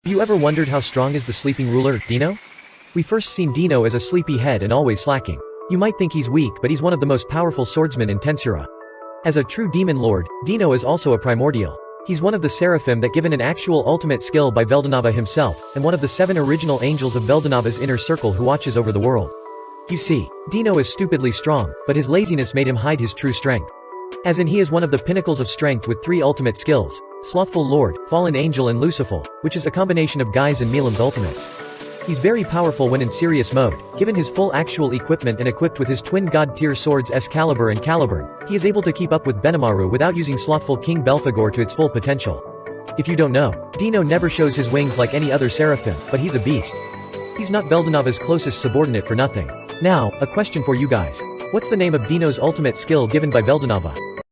Have you ever wondered how strong is the sleeping ruler, Dino? We first seen Dino as a sleepy head and always slacking. You might think he's weak, but he's one of the most powerful swordsmen in Tensura. As a true demon lord, Dino is also a primordial. He's one of the seraphim that given an actual ultimate skill by Veldanava himself, and one of the 7 original angels of Veldanava's inner circle who watches over the world. You see, Dino is stupidly strong, but his laziness made him hide his true strength. As in he is one of the pinnacles of strength with 3 ultimate skills: Slothful Lord, Fallen Angel and Luciful, which is a combination of Guy's and Milam's ultimates. He's very powerful when in serious mode. Given his full actual equipment and equipped with his twin god tier swords Excalibur and Caliburn, he is able to keep up with Benimaru without using Slothful King Belphegor to its full potential. If you don't know, Dino never shows his wings like any other seraphim, but he's a beast. He's not Veldanava's closest subordinate for nothing. Now, a question for you guys. What's the name of Dino's ultimate skill given by Veldanava?